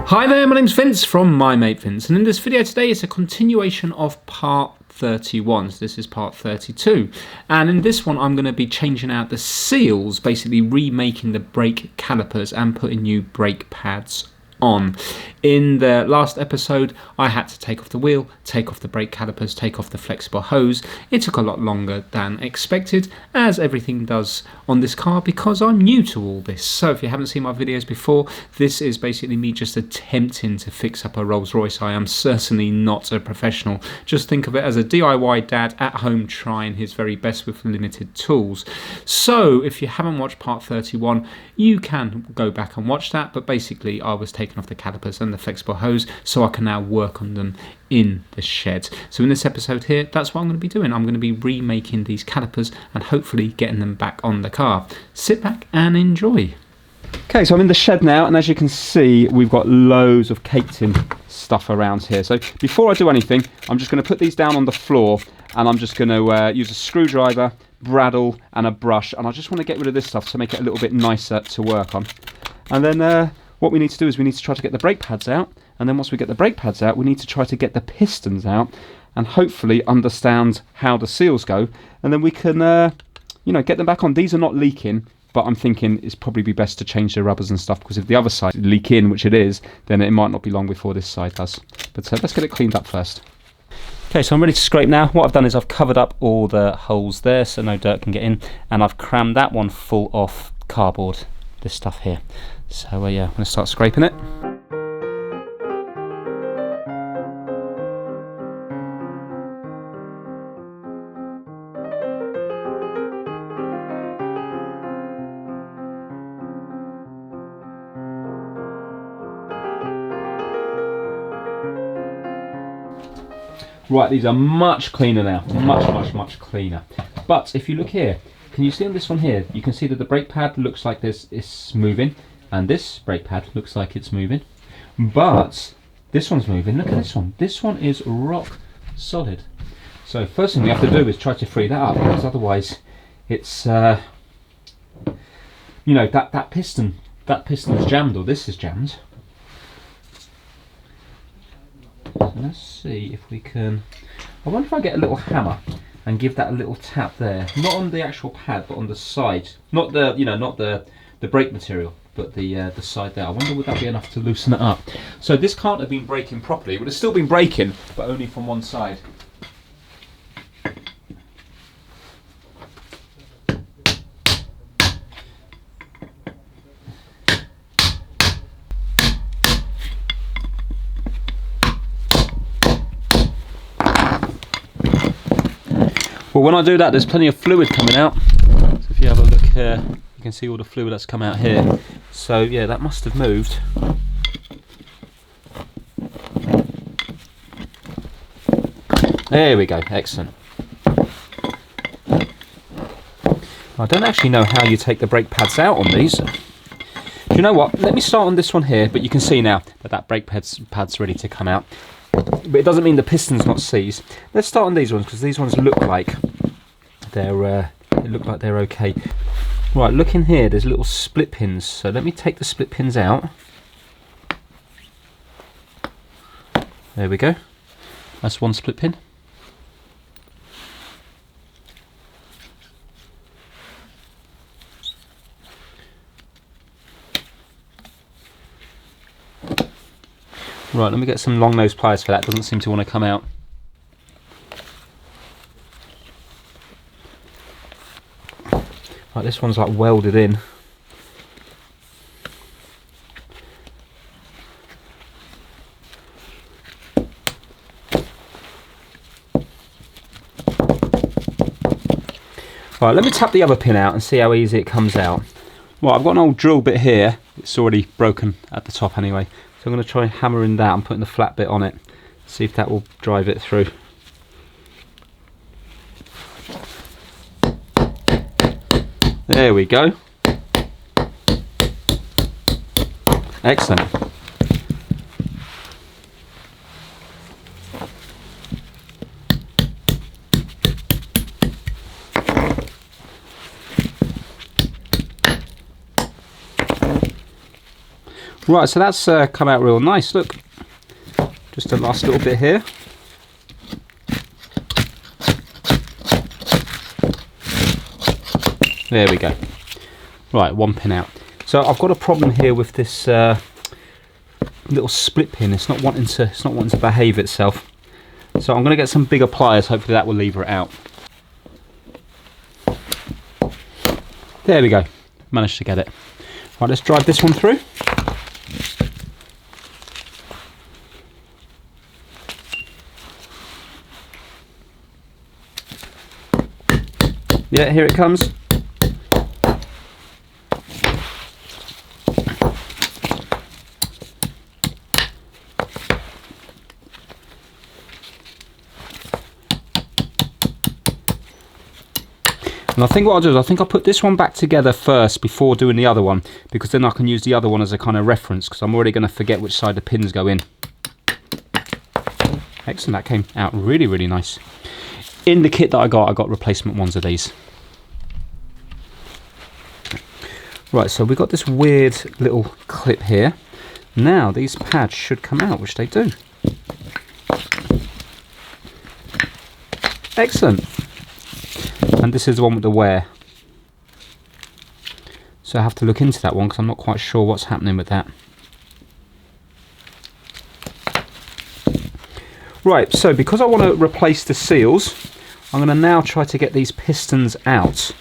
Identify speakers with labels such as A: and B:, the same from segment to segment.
A: Hi there, my name's Vince from My Mate Vince, and in this video today it's a continuation of part 31. So this is part 32, and in this one I'm going to be changing out the seals, basically remaking the brake calipers and putting new brake pads on. In the last episode I had to take off the wheel, take off the brake calipers, take off the flexible hose. It took a lot longer than expected, as everything does on this car, because I'm new to all this. So if you haven't seen my videos before, this is basically me just attempting to fix up a Rolls Royce. I am certainly not a professional. Just think of it as a DIY dad at home trying his very best with limited tools. So if you haven't watched part 31, you can go back and watch that, but basically I was taking off the calipers and the flexible hose so I can now work on them in the shed. So in this episode here, that's what I'm going to be doing. I'm going to be remaking these calipers and hopefully getting them back on the car. Sit back and enjoy. Okay, so I'm in the shed now, and as you can see, we've got loads of caked in stuff around here. So before I do anything, I'm just going to put these down on the floor, and I'm just going to use a screwdriver, bradawl and a brush, and I just want to get rid of this stuff to make it a little bit nicer to work on. And then what we need to do is we need to try to get the brake pads out, and then once we get the brake pads out, we need to try to get the pistons out and hopefully understand how the seals go, and then we can get them back on. These are not leaking, but I'm thinking it's probably be best to change the rubbers and stuff, because if the other side leak in, which it is, then it might not be long before this side does. But let's get it cleaned up first. Okay, so I'm ready to scrape now. What I've done is I've covered up all the holes there so no dirt can get in, and I've crammed that one full of cardboard, this stuff here. So yeah, I'm going to start scraping it. Right, these are much cleaner now, much cleaner. But if you look here, can you see on this one here, you can see that the brake pad looks like this is moving, and this brake pad looks like it's moving, but this one's moving. Look at this one. This one is rock solid. So first thing we have to do is try to free that up, because otherwise it's that piston's jammed, or this is jammed. So let's see if we can. I wonder if I get a little hammer and give that a little tap there, not on the actual pad but on the side, not the brake material, but the side there. I wonder would that be enough to loosen it up. So this can't have been braking properly. It would have still been braking, but only from one side. Well, when I do that, there's plenty of fluid coming out. So if you have a look here, you can see all the fluid that's come out here. So yeah, that must have moved. There we go, excellent. I don't actually know how you take the brake pads out on these. Do you know what? Let me start on this one here, but you can see now that brake pad's ready to come out. But it doesn't mean the piston's not seized. Let's start on these ones, because these ones look like they're okay. Right, look in here, there's little split pins. So let me take the split pins out. There we go. That's one split pin. Right, let me get some long nose pliers for that. Doesn't seem to want to come out. Right, this one's like welded in. Right, let me tap the other pin out and see how easy it comes out. Right, I've got an old drill bit here. It's already broken at the top anyway. So I'm going to try hammering that and putting the flat bit on it. See if that will drive it through. There we go. Excellent.
B: Right, so that's come out real nice. Look, just a last little bit here. There we go. Right, one pin out. So I've got a problem here with this little split pin. It's not wanting to behave itself. So I'm going to get some bigger pliers. Hopefully that will lever it out. There we go. Managed to get it. Right, let's drive this one through. Yeah, here it comes. And I think what I'll do is I'll put this one back together first before doing the other one, because then I can use the other one as a kind of reference, because I'm already going to forget which side the pins go in. Excellent, that came out really, really nice. In the kit that I got replacement ones of these. Right, so we've got this weird little clip here. Now these pads should come out, which they do. Excellent. And this is the one with the wear. So I have to look into that one because I'm not quite sure what's happening with that. Right, so because I want to replace the seals, I'm going to now try to get these pistons out.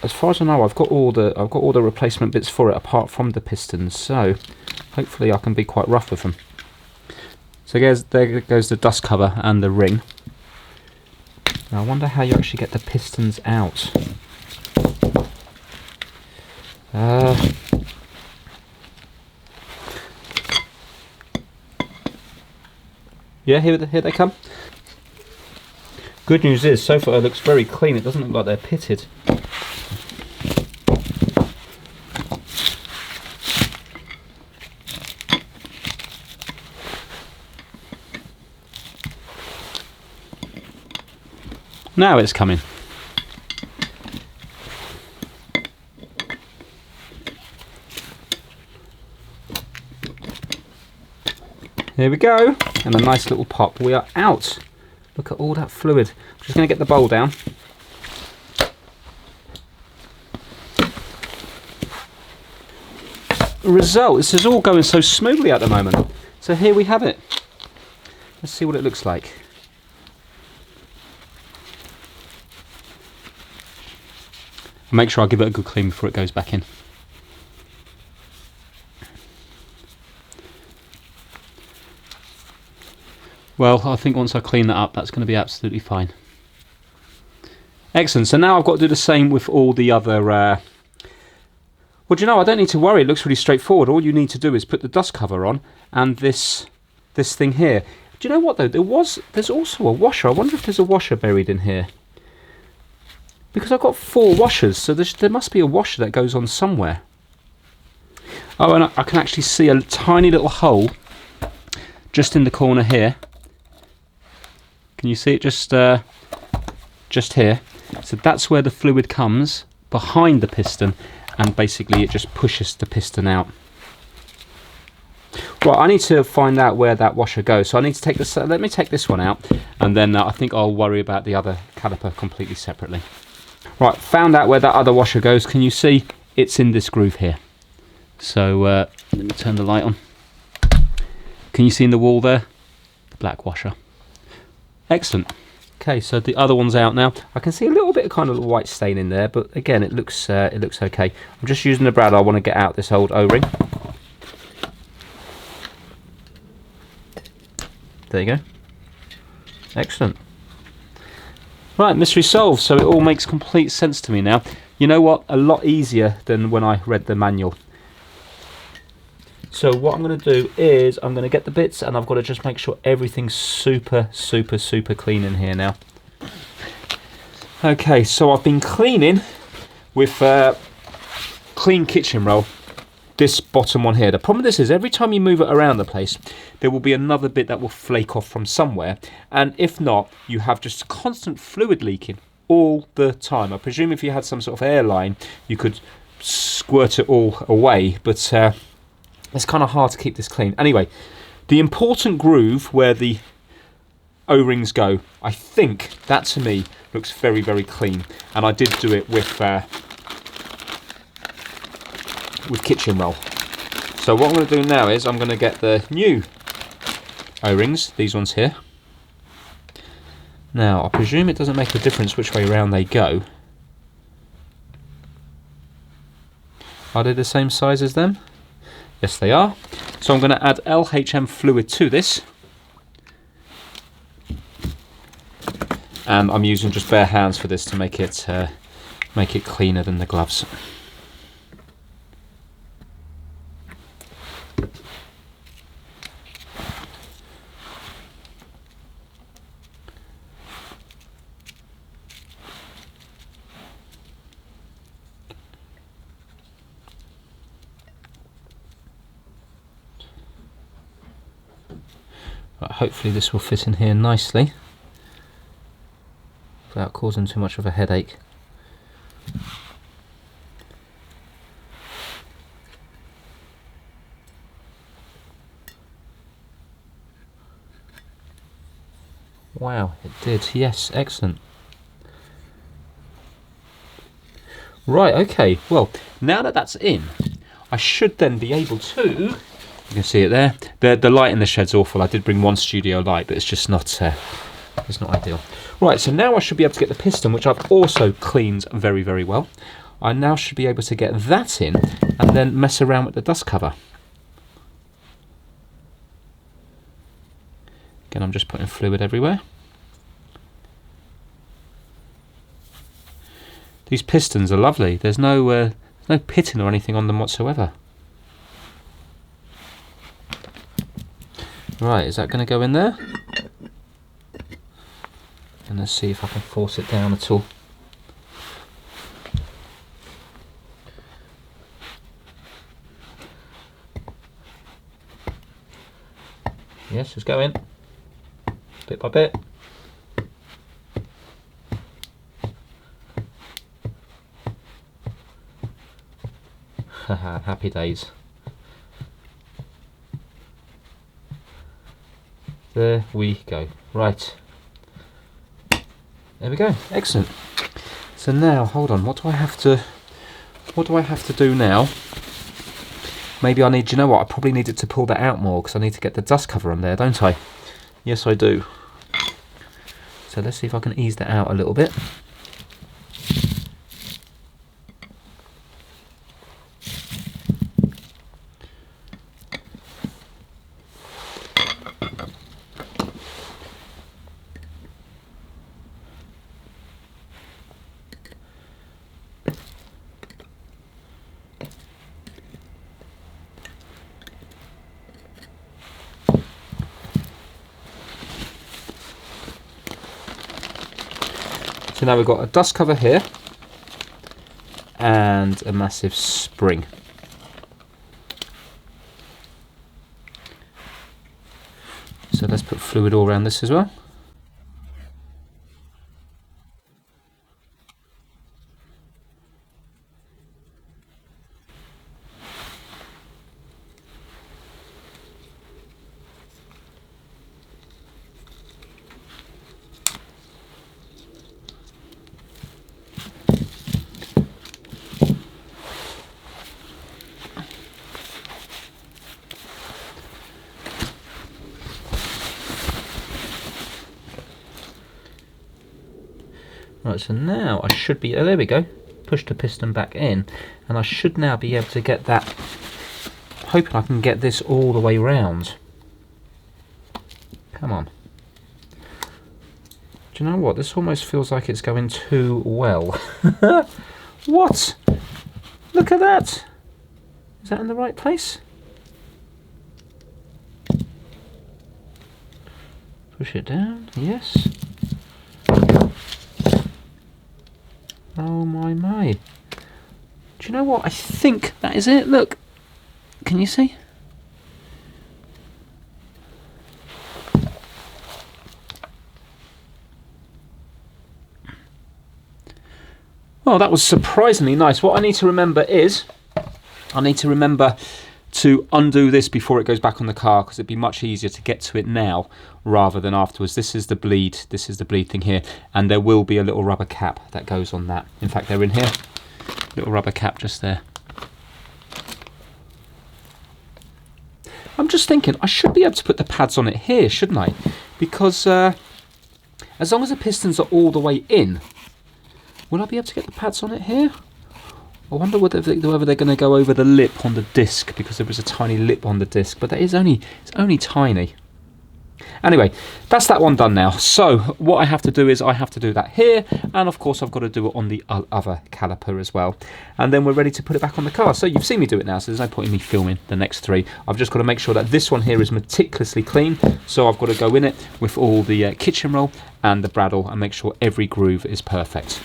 B: As far as I know, I've got all the replacement bits for it apart from the pistons. So hopefully I can be quite rough with them. So there goes the dust cover and the ring. Now I wonder how you actually get the pistons out. Yeah, here they come. Good news is, so far it looks very clean. It doesn't look like they're pitted. Now it's coming. Here we go, and a nice little pop. We are out. Look at all that fluid. I'm just going to get the bowl down. Result, this is all going so smoothly at the moment. So here we have it. Let's see what it looks like. Make sure I give it a good clean before it goes back in. Well, I think once I clean that up, that's going to be absolutely fine. Excellent. So now I've got to do the same with all the other... Well, do you know, I don't need to worry. It looks really straightforward. All you need to do is put the dust cover on and this thing here. Do you know what, though? There's also a washer. I wonder if there's a washer buried in here. Because I've got 4 washers, so there must be a washer that goes on somewhere. Oh, and I can actually see a tiny little hole just in the corner here. Can you see it just here? So that's where the fluid comes, behind the piston, and basically it just pushes the piston out. Right, I need to find out where that washer goes, so I need to take this. Let me take this one out, and then I think I'll worry about the other caliper completely separately. Right, found out where that other washer goes. Can you see? It's in this groove here. So let me turn the light on. Can you see in the wall there? The black washer. Excellent. Okay, so the other one's out now. I can see a little bit of kind of white stain in there, but again, it looks okay. I'm just using the brad. I want to get out this old O-ring. There you go. Excellent. Right, mystery solved. So it all makes complete sense to me now. You know what? A lot easier than when I read the manual. So what I'm going to do is I'm going to get the bits, and I've got to just make sure everything's super clean in here now. Okay, so I've been cleaning with clean kitchen roll this bottom one here. The problem with this is every time you move it around the place, there will be another bit that will flake off from somewhere, and if not, you have just constant fluid leaking all the time. I presume if you had some sort of airline, you could squirt it all away, but It's kind of hard to keep this clean. Anyway, the important groove where the O-rings go, I think that to me looks very, very clean. And I did do it with kitchen roll. So what I'm going to do now is I'm going to get the new O-rings, these ones here. Now, I presume it doesn't make a difference which way around they go. Are they the same size as them? Yes, they are. So I'm going to add LHM fluid to this. And I'm using just bare hands for this to make it cleaner than the gloves. Hopefully this will fit in here nicely without causing too much of a headache. Wow, it did. Yes, excellent. Right, okay, well, now that that's in, I should then be able to... You can see it there. The light in the shed's awful. I did bring one studio light, but it's just not it's not ideal. Right, so now I should be able to get the piston, which I've also cleaned very, very well. I now should be able to get that in and then mess around with the dust cover. Again, I'm just putting fluid everywhere. These pistons are lovely. There's no pitting or anything on them whatsoever. Right, is that going to go in there? And let's see if I can force it down at all. Yes, it's going. Bit by bit. Haha, happy days. There we go. Right. There we go. Excellent. So now, hold on. What do I have to do now? Maybe I need, you know what? I probably needed to pull that out more because I need to get the dust cover on there, don't I? Yes, I do. So let's see if I can ease that out a little bit. So now we've got a dust cover here and a massive spring. So let's put fluid all around this as well. Right, so now I should be, oh, there we go, push the piston back in, and I should now be able to get that, hoping I can get this all the way round. Come on. Do you know what, this almost feels like it's going too well. What? Look at that! Is that in the right place? Push it down, yes. Oh my. Do you know what? I think that is it. Look. Can you see? Well, that was surprisingly nice. What I need to remember is, I need to remember to undo this before it goes back on the car, because it'd be much easier to get to it now rather than afterwards. This is the bleed thing here, and there will be a little rubber cap that goes on that. In fact, they're in here. Little rubber cap just there. I'm just thinking I should be able to put the pads on it here, shouldn't I? Because as long as the pistons are all the way in, will I be able to get the pads on it here? I wonder whether they're going to go over the lip on the disc, because there was a tiny lip on the disc, but it's only tiny. Anyway, that's that one done now. So what I have to do is I have to do that here, and of course I've got to do it on the other caliper as well. And then we're ready to put it back on the car. So you've seen me do it now, so there's no point in me filming the next three. I've just got to make sure that this one here is meticulously clean. So I've got to go in it with all the kitchen roll and the bradawl and make sure every groove is perfect.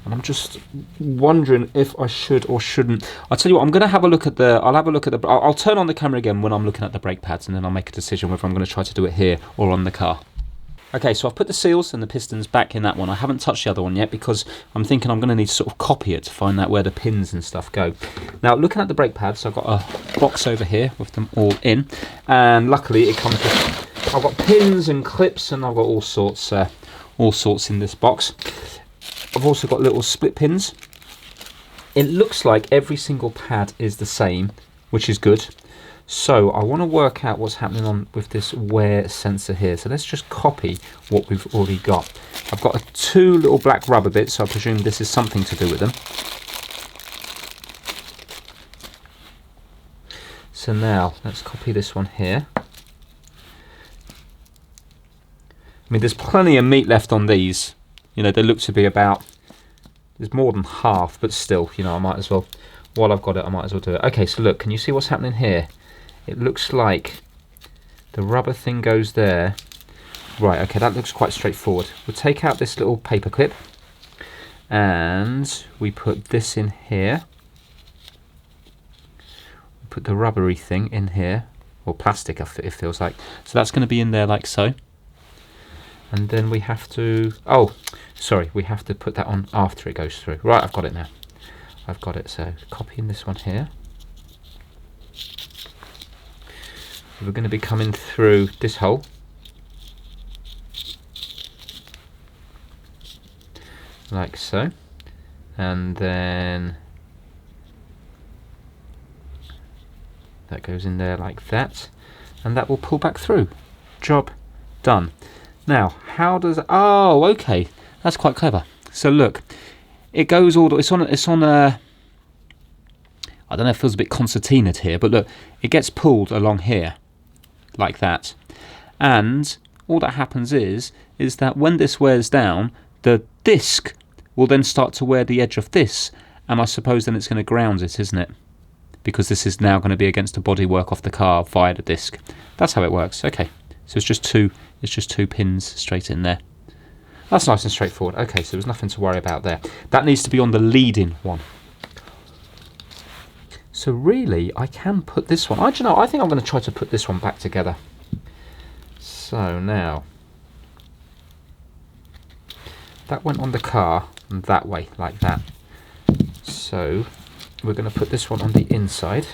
B: And I'm just wondering if I should or shouldn't. I'll tell you what, I'm going to have a look at the... I'll turn on the camera again when I'm looking at the brake pads, and then I'll make a decision whether I'm going to try to do it here or on the car. Okay, so I've put the seals and the pistons back in that one. I haven't touched the other one yet because I'm thinking I'm going to need to sort of copy it to find out where the pins and stuff go. Now, looking at the brake pads, I've got a box over here with them all in, and luckily it comes with... I've got pins and clips, and I've got all sorts in this box. I've also got little split pins. It looks like every single pad is the same, which is good. So I want to work out what's happening with this wear sensor here. So let's just copy what we've already got. I've got two little black rubber bits, so I presume this is something to do with them. So now let's copy this one here. I mean, there's plenty of meat left on these. You know, they look to be about, there's more than half, but still, you know, I might as well, while I've got it, I might as well do it. Okay, so look, can you see what's happening here? It looks like the rubber thing goes there. Right, okay, that looks quite straightforward. We'll take out this little paper clip, and we put this in here. We put the rubbery thing in here, or plastic, it feels like. So that's going to be in there like so. And then we have to, we have to put that on after it goes through. Right, I've got it now. I've got it, so copying this one here. We're going to be coming through this hole. Like so. And then that goes in there like that. And that will pull back through. Job done. Now, how does... Oh, okay. That's quite clever. So look, it goes all... It's on a... I don't know if it feels a bit concertinaed here, but look, it gets pulled along here, like that. And all that happens is that when this wears down, the disc will then start to wear the edge of this, and I suppose then it's going to ground it, isn't it? Because this is now going to be against the bodywork of the car via the disc. That's how it works. Okay, so it's just two pins straight in there. That's nice and straightforward. Okay, so there's nothing to worry about there. That needs to be on the leading one. So really, I can put this one... I think I'm going to try to put this one back together. So now, that went on the car that way, like that. So we're going to put this one on the inside.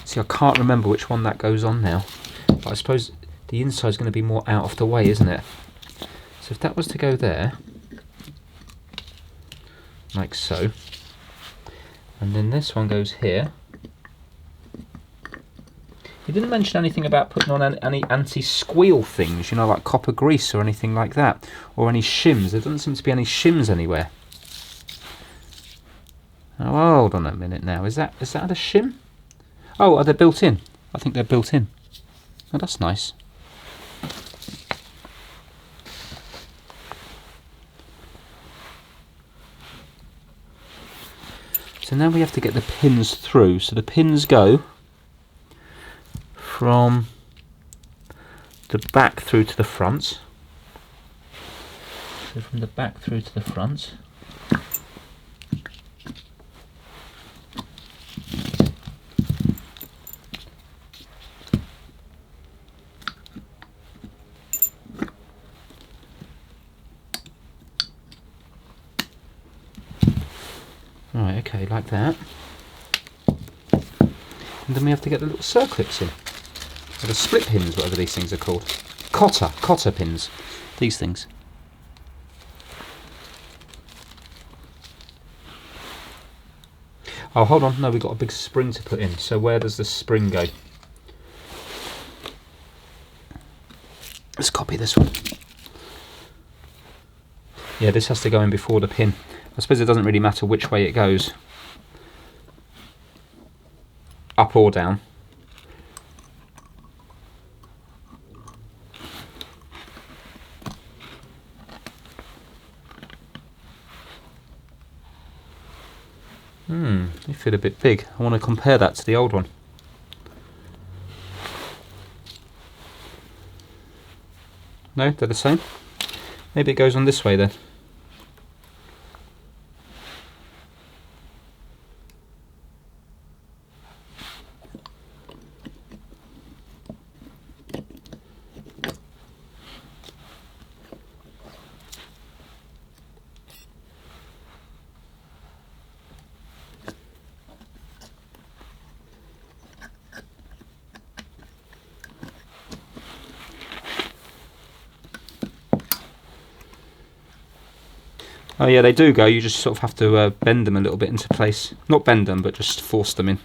B: See, I can't remember which one that goes on now, but I suppose the inside is going to be more out of the way, isn't it? So if that was to go there, like so, and then this one goes here. He didn't mention anything about putting on any anti-squeal things, you know, like copper grease or anything like that, or any shims. There doesn't seem to be any shims anywhere. Oh, hold on a minute now. Is that a shim? Oh, are they built in? I think they're built in. Oh, that's nice. So now we have to get the pins through. So the pins go from the back through to the front. So from the back through to the front. Right, okay, like that. And then we have to get the little circlips in. Or the split pins, whatever these things are called. Cotter pins. These things. Oh, hold on. No, we've got a big spring to put in. So where does the spring go? Let's copy this one. Yeah, this has to go in before the pin. I suppose it doesn't really matter which way it goes. Up or down. They feel a bit big. I want to compare that to the old one. No, they're the same. Maybe it goes on this way then. Oh yeah, they do go. You just sort of have to bend them a little bit into place. Not bend them, but just force them in.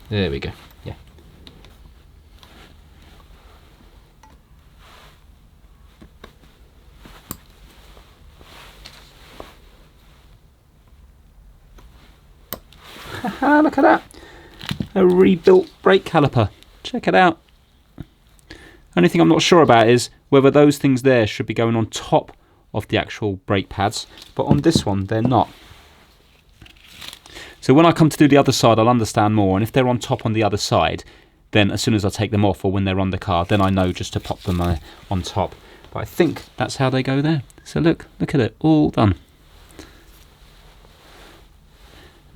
B: There we go. Yeah. Haha, look at that. A rebuilt brake caliper. Check it out. Only thing I'm not sure about is whether those things there should be going on top of the actual brake pads, but on this one they're not. So when I come to do the other side I'll understand more, and if they're on top on the other side, then as soon as I take them off or when they're on the car, then I know just to pop them on top. But I think that's how they go there. So look at it, all done.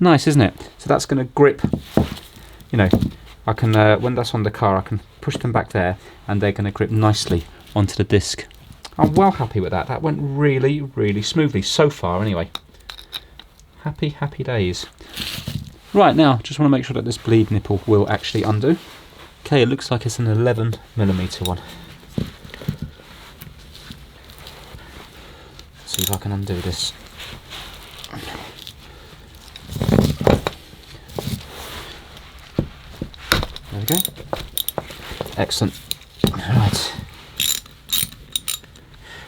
B: Nice, isn't it? So that's going to grip, you know, I can, when that's on the car, I can push them back there and they're going to grip nicely onto the disc. I'm well happy with that. That went really, really smoothly so far anyway. Happy, happy days. Right, now, just want to make sure that this bleed nipple will actually undo. Okay, it looks like it's an 11mm one. Let's see if I can undo this. There we go. Excellent.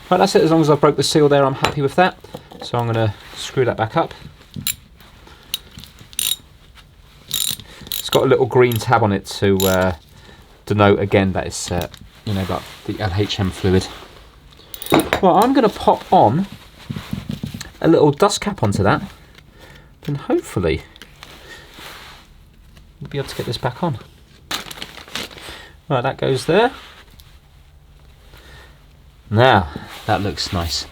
B: Right, that's it. As long as I broke the seal there, I'm happy with that. So I'm going to screw that back up. It's got a little green tab on it to denote again that it's you know, about the LHM fluid. Well, I'm going to pop on a little dust cap onto that, and hopefully we'll be able to get this back on. Right, that goes there. Now, that looks nice.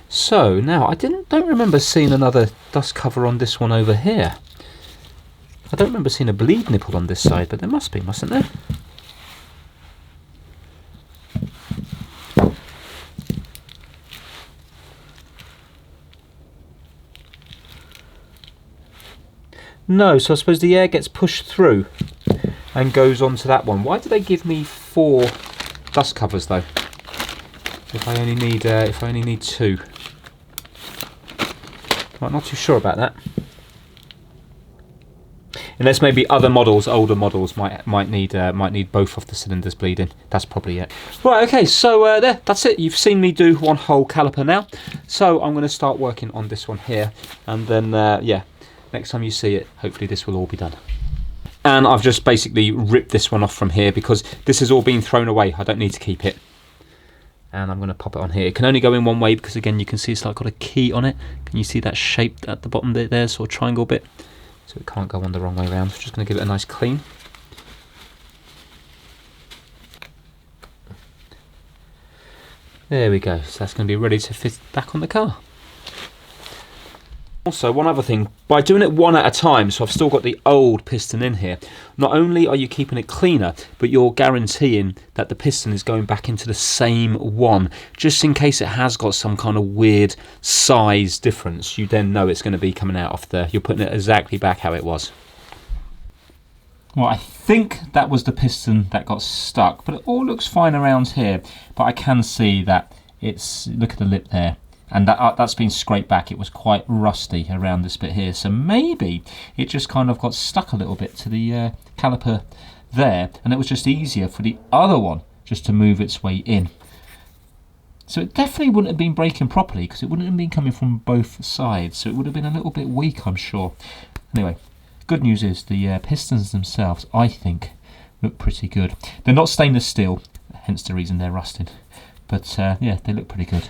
B: So, now, I don't remember seeing another dust cover on this one over here. I don't remember seeing a bleed nipple on this side, but there must be, mustn't there? No, so I suppose the air gets pushed through and goes onto that one. Why do they give me 4 dust covers though? If I only need 2. I'm not too sure about that. Unless maybe other models, older models, might need both of the cylinders bleeding. That's probably it. Right, okay, so that's it. You've seen me do one whole caliper now. So I'm going to start working on this one here, and then yeah, next time you see it, hopefully this will all be done. And I've just basically ripped this one off from here because this has all been thrown away. I don't need to keep it. And I'm going to pop it on here. It can only go in one way because again you can see it's like got a key on it. Can you see that shape at the bottom there, sort of triangle bit? So it can't go on the wrong way around. So just going to give it a nice clean. There we go. So that's going to be ready to fit back on the car. Also, one other thing, by doing it one at a time, so I've still got the old piston in here, not only are you keeping it cleaner, but you're guaranteeing that the piston is going back into the same one, just in case it has got some kind of weird size difference. You then know it's going to be coming out of there. You're putting it exactly back how it was. Well, I think that was the piston that got stuck, but it all looks fine around here. But I can see that it's, look at the lip there. And that's been scraped back. It was quite rusty around this bit here. So maybe it just kind of got stuck a little bit to the caliper there. And it was just easier for the other one just to move its way in. So it definitely wouldn't have been braking properly because it wouldn't have been coming from both sides. So it would have been a little bit weak, I'm sure. Anyway, good news is the pistons themselves, I think, look pretty good. They're not stainless steel, hence the reason they're rusted. But yeah, they look pretty good.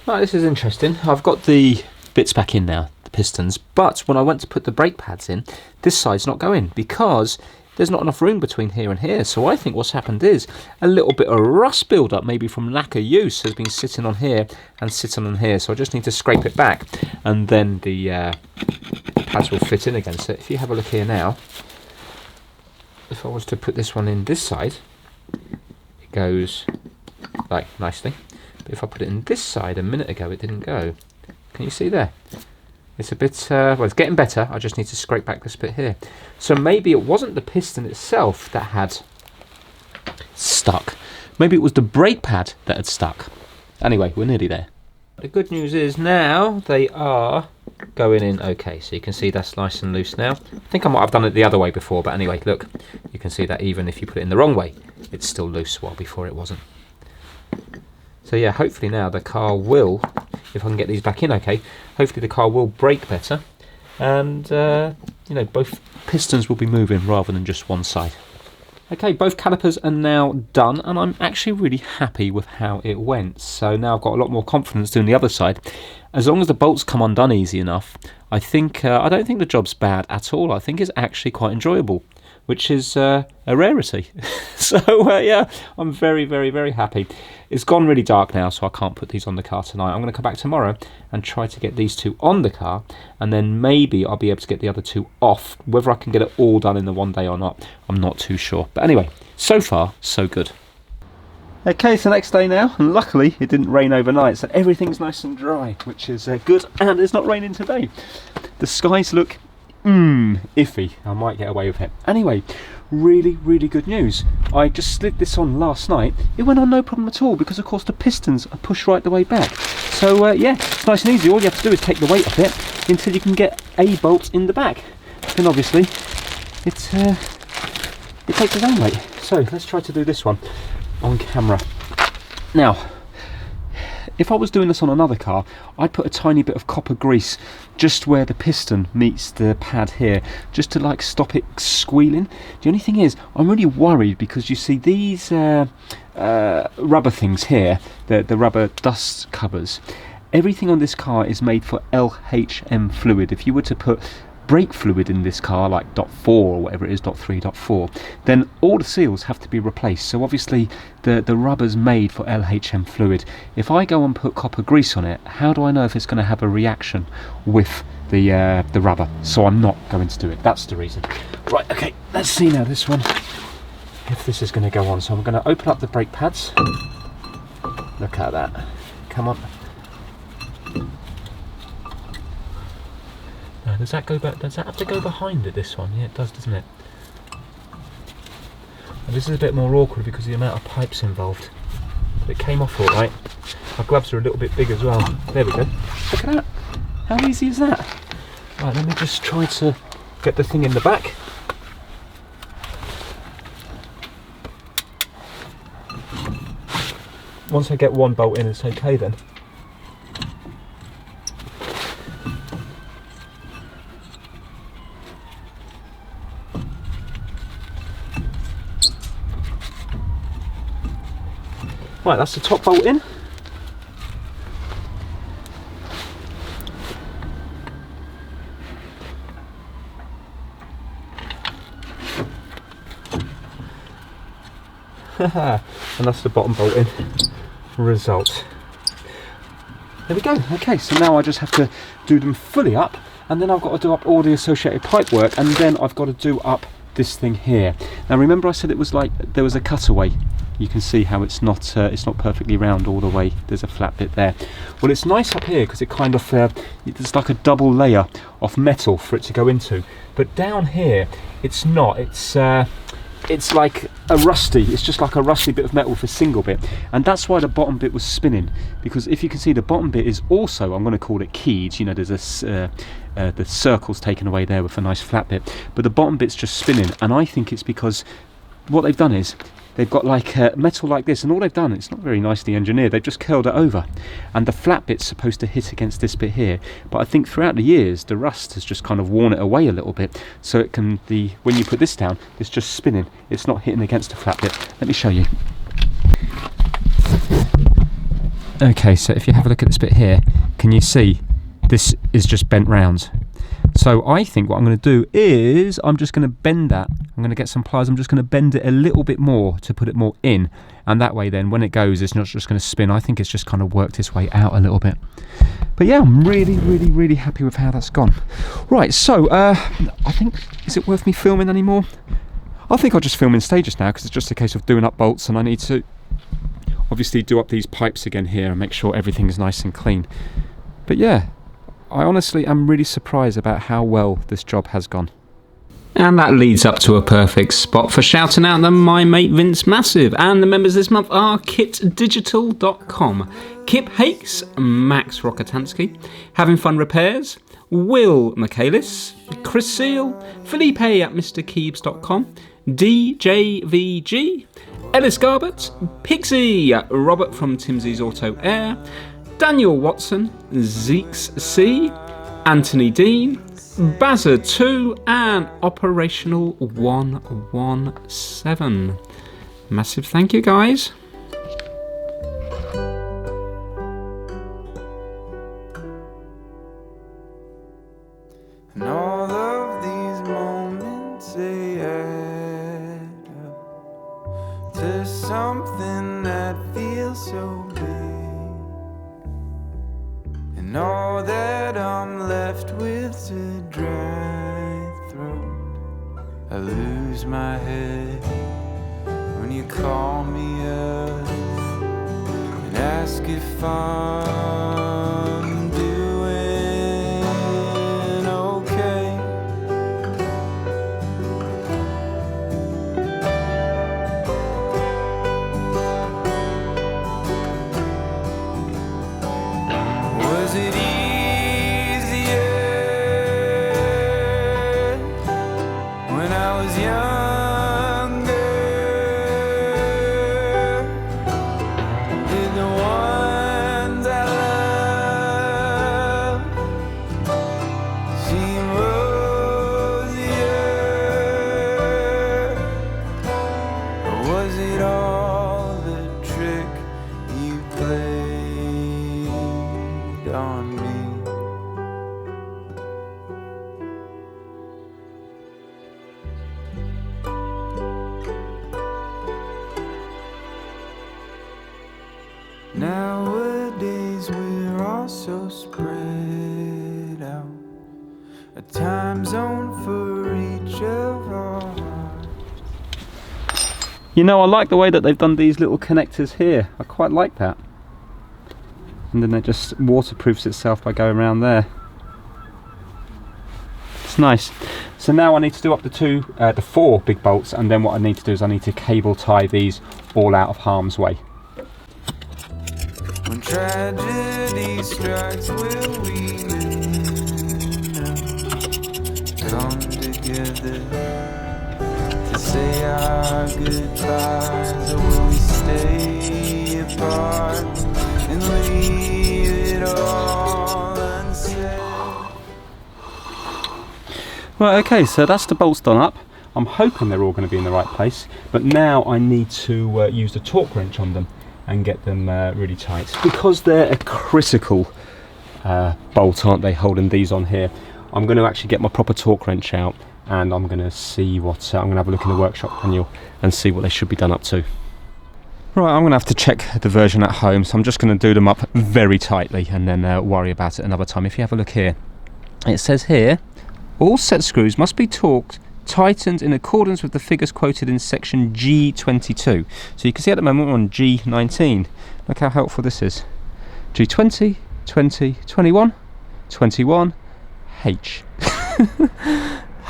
B: Right, this is interesting. I've got the bits back in now, the pistons, but when I went to put the brake pads in, this side's not going because there's not enough room between here and here. So I think what's happened is a little bit of rust build-up, maybe from lack of use, has been sitting on here and sitting on here. So I just need to scrape it back and then the pads will fit in again. So if you have a look here now, if I was to put this one in this side, it goes like nicely. But if I put it in this side a minute ago, it didn't go. Can you see there? It's a bit, well, it's getting better. I just need to scrape back this bit here. So maybe it wasn't the piston itself that had stuck. Maybe it was the brake pad that had stuck. Anyway, we're nearly there. The good news is now they are going in okay. So you can see that's nice and loose now. I think I might have done it the other way before, but anyway, look. You can see that even if you put it in the wrong way, it's still loose, while before it wasn't. So yeah, hopefully now the car will, if I can get these back in okay, hopefully the car will brake better and you know, both pistons will be moving rather than just one side. Okay, both calipers are now done and I'm actually really happy with how it went. So now I've got a lot more confidence doing the other side. As long as the bolts come undone easy enough, I think I don't think the job's bad at all. I think it's actually quite enjoyable, which is a rarity. So yeah, I'm very, very, very happy. It's gone really dark now, so I can't put these on the car tonight. I'm going to come back tomorrow and try to get these two on the car, and then maybe I'll be able to get the other two off. Whether I can get it all done in the one day or not, I'm not too sure. But anyway, so far, so good. Okay, it's the next day now, and luckily it didn't rain overnight, so everything's nice and dry, which is good, and it's not raining today. The skies look iffy. I might get away with it. Anyway, really, really good news. I just slid this on last night. It went on no problem at all because, of course, the pistons are pushed right the way back. So, yeah, it's nice and easy. All you have to do is take the weight off it until you can get a bolt in the back. Then, obviously, it takes its own weight. So, let's try to do this one on camera. Now, if I was doing this on another car, I'd put a tiny bit of copper grease just where the piston meets the pad here, just to like stop it squealing. The only thing is, I'm really worried because you see these rubber things here, the rubber dust covers, everything on this car is made for LHM fluid. If you were to put brake fluid in this car, like .4 or whatever it is, .3, .4, then all the seals have to be replaced. So obviously the rubber's made for LHM fluid. If I go and put copper grease on it, how do I know if it's going to have a reaction with the rubber? So I'm not going to do it. That's the reason. Right, okay, let's see now this one, if this is going to go on. So I'm going to open up the brake pads. Look at that. Come on. Does that go back? Does that have to go behind it, this one? Yeah, it does, doesn't it? And this is a bit more awkward because of the amount of pipes involved. But it came off all right. My gloves are a little bit big as well. There we go. Look at that. How easy is that? Right, let me just try to get the thing in the back. Once I get one bolt in, it's okay then. Right, that's the top bolt in. And that's the bottom bolt in. Result. There we go. Okay, so now I just have to do them fully up, and then I've got to do up all the associated pipe work, and then I've got to do up this thing here. Now remember I said it was like there was a cutaway. You can see how it's not perfectly round all the way. There's a flat bit there. Well, it's nice up here because it kind of there's like a double layer of metal for it to go into. But down here, it's not. It's like a rusty. It's just like a rusty bit of metal with a single bit, and that's why the bottom bit was spinning. Because if you can see, the bottom bit is also, I'm going to call it keyed. You know, there's the circle's taken away there with a nice flat bit, but the bottom bit's just spinning. And I think it's because what they've done is they've got like metal like this, and all they've done, it's not very nicely engineered, they've just curled it over, and the flat bit's supposed to hit against this bit here, but I think throughout the years the rust has just kind of worn it away a little bit, so it can when you put this down, it's just spinning, it's not hitting against the flat bit. Let me show you. Okay, so if you have a look at this bit here, can you see this is just bent round? So I think what I'm going to do is I'm just going to bend that. I'm going to get some pliers. I'm just going to bend it a little bit more to put it more in. And that way then when it goes, it's not just going to spin. I think it's just kind of worked its way out a little bit. But yeah, I'm really, really, really happy with how that's gone. Right, so I think, is it worth me filming anymore? I think I'll just film in stages now because it's just a case of doing up bolts, and I need to obviously do up these pipes again here and make sure everything's nice and clean. But yeah, I honestly am really surprised about how well this job has gone.
A: And that leads up to a perfect spot for shouting out the My Mate Vince Massive. And the members this month are kitdigital.com, Kip Hakes, Max Rokotansky, Having Fun Repairs, Will Michaelis, Chris Seal, Felipe at MrKeebs.com, DJVG, Ellis Garbett, Pixie, Robert from Timsy's Auto Air, Daniel Watson, Zeeks C, Anthony Dean, Bazza 2, and Operational 117. Massive thank you, guys.
C: And all of these moments they add up to something that feels so big. And all that I'm left with's a dry throat. I lose my head when you call me up and ask if I'm doing okay. Was it easier when I was younger? Did the ones I love seem rosier? Or was it all the trick you played on me? Nowadays we're all so spread out, a time zone for each of our hearts.
B: You know, I like the way that they've done these little connectors here. I quite like that. And then it just waterproofs itself by going around there. It's nice. So now I need to do up the 4 big bolts, and then what I need to do is I need to cable tie these all out of harm's way.
C: When tragedy strikes, will we come together to say our goodbyes, or will we stay apart and leave it all unsaid?
B: Right, okay, so that's the bolts done up. I'm hoping they're all going to be in the right place, but now I need to use the torque wrench on them and get them really tight, because they're a critical bolt, aren't they, holding these on here. I'm going to actually get my proper torque wrench out, and I'm going to see what I'm going to have a look in the workshop manual and see what they should be done up to. Right, I'm going to have to check the version at home, so I'm just going to do them up very tightly and then worry about it another time. If you have a look here, it says here, all set screws must be tightened in accordance with the figures quoted in section G22. So you can see at the moment we're on G19. Look how helpful this is. G20, 20, 21, 21, H.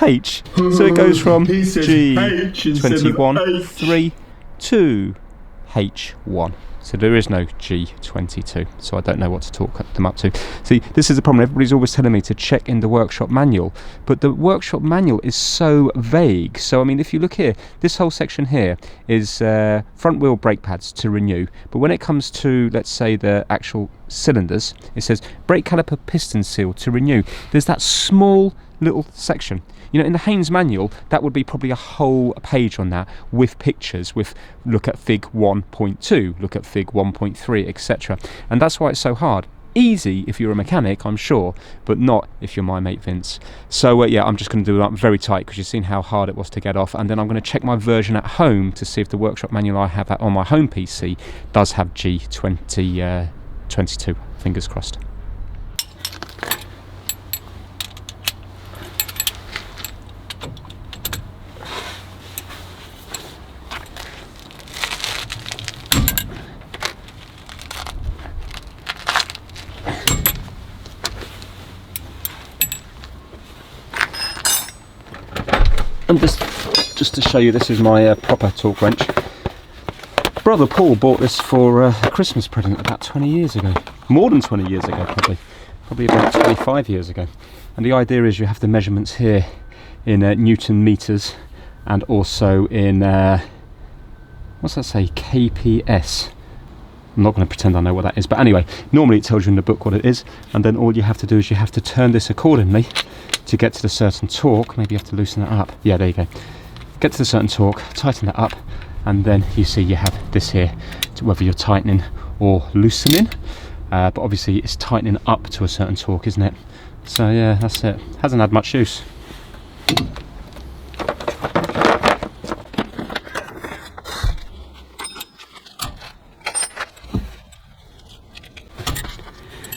B: H. So it goes from G21, 3, 2, H1. So there is no G22, so I don't know what to talk them up to. See, this is the problem. Everybody's always telling me to check in the workshop manual, but the workshop manual is so vague. So, I mean, if you look here, this whole section here is front wheel brake pads to renew, but when it comes to, let's say, the actual cylinders, it says brake caliper piston seal to renew. There's that small little section. You know, in the Haynes manual, that would be probably a whole page on that with pictures, with look at Fig 1.2, look at Fig 1.3, etc. And that's why it's so hard. Easy if you're a mechanic, I'm sure, but not if you're my mate Vince. So yeah, I'm just going to do it up very tight because you've seen how hard it was to get off, and then I'm going to check my version at home to see if the workshop manual I have on my home PC does have G22. Fingers crossed. And just to show you, this is my proper torque wrench. Brother Paul bought this for a Christmas present about 20 years ago. More than 20 years ago, probably about 25 years ago. And the idea is you have the measurements here in Newton meters and also in what's that say, KPS. I'm not going to pretend I know what that is, but anyway, normally it tells you in the book what it is, and then all you have to do is you have to turn this accordingly to get to the certain torque. Maybe you have to loosen it up. Yeah, there you go. Get to the certain torque, tighten it up, and then you see you have this here, whether you're tightening or loosening. But obviously it's tightening up to a certain torque, isn't it? So yeah, that's it. Hasn't had much use.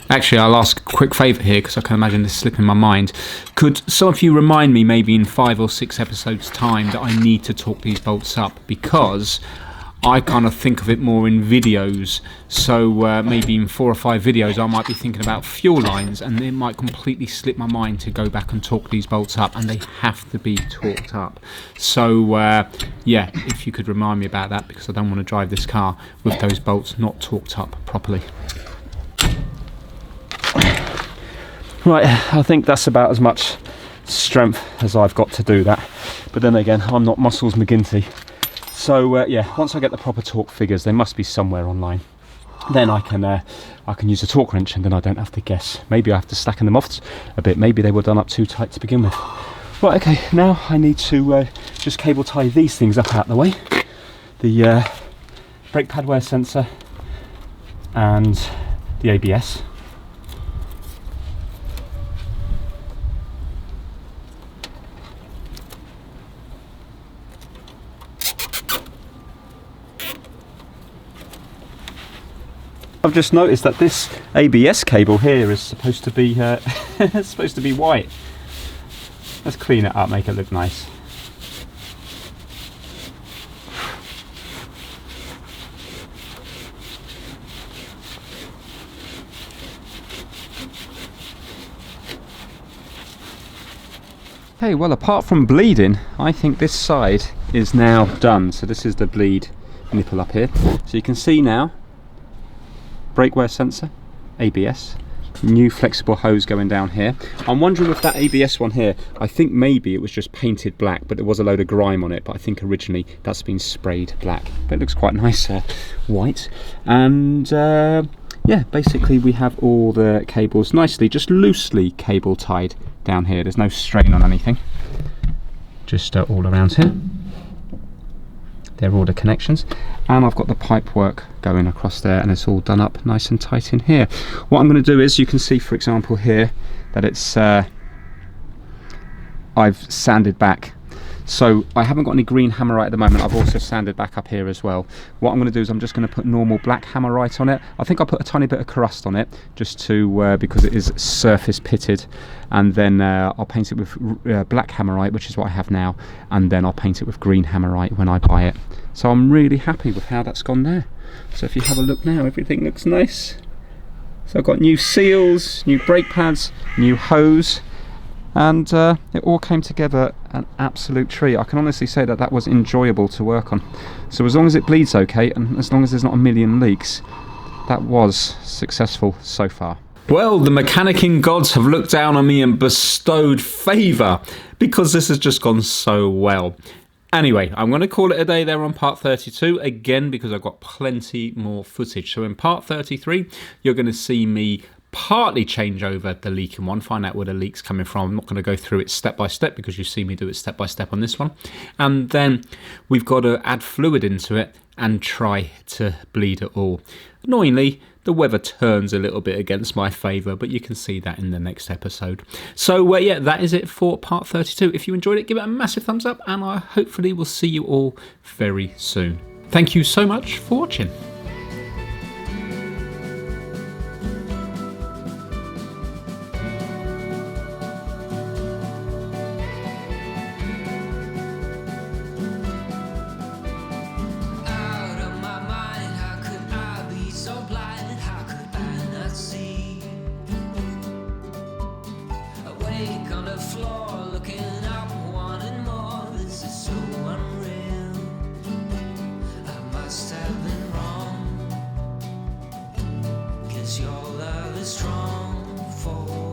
A: Actually, I'll ask a quick favour here because I can imagine this slipping my mind. Could some of you remind me maybe in 5 or 6 episodes time that I need to torque these bolts up, because I kind of think of it more in videos. So maybe in 4 or 5 videos I might be thinking about fuel lines, and it might completely slip my mind to go back and torque these bolts up, and they have to be torqued up. So yeah, if you could remind me about that, because I don't want to drive this car with those bolts not torqued up properly.
B: Right, I think that's about as much strength as I've got to do that. But then again, I'm not Muscles McGinty. So yeah, once I get the proper torque figures, they must be somewhere online. Then I can use a torque wrench, and then I don't have to guess. Maybe I have to slacken them off a bit. Maybe they were done up too tight to begin with. Right, okay, now I need to just cable tie these things up out the way. The brake pad wear sensor and the ABS. I've just noticed that this ABS cable here is supposed to be supposed to be white. Let's clean it up, make it look nice. Okay, well, apart from bleeding, I think this side is now done. So this is the bleed nipple up here. So you can see now, brake wear sensor, ABS, new flexible hose going down here. I'm wondering if that ABS one here, I think maybe it was just painted black, but there was a load of grime on it, but I think originally that's been sprayed black. But it looks quite nice white. And yeah, basically we have all the cables nicely, just loosely cable tied down here. There's no strain on anything, just all around here. They're all the connections, and I've got the pipe work going across there, and it's all done up nice and tight in here. What I'm going to do is, you can see for example here that it's I've sanded back. So I haven't got any green hammerite at the moment. I've also sanded back up here as well. What I'm going to do is I'm just going to put normal black hammerite on it. I think I'll put a tiny bit of crust on it just to because it is surface pitted, and then I'll paint it with black hammerite, which is what I have now, and then I'll paint it with green hammerite when I buy it. So I'm really happy with how that's gone there. So if you have a look now, everything looks nice. So I've got new seals, new brake pads, new hose, and it all came together an absolute treat. I can honestly say that that was enjoyable to work on. So as long as it bleeds okay, and as long as there's not a million leaks, that was successful so far.
A: Well, the mechanicking gods have looked down on me and bestowed favour because this has just gone so well. Anyway, I'm going to call it a day there on part 32, again because I've got plenty more footage. So in part 33, you're going to see me partly change over the leaking one, find out where the leak's coming from. I'm not going to go through it step by step because you see me do it step by step on this one. And then we've got to add fluid into it and try to bleed it all. Annoyingly, the weather turns a little bit against my favour, but you can see that in the next episode. So yeah, that is it for part 32. If you enjoyed it, give it a massive thumbs up, and I hopefully will see you all very soon. Thank you so much for watching.
C: On the floor, looking up, wanting more. This is so unreal. I must have been wrong, 'cause your love is strong for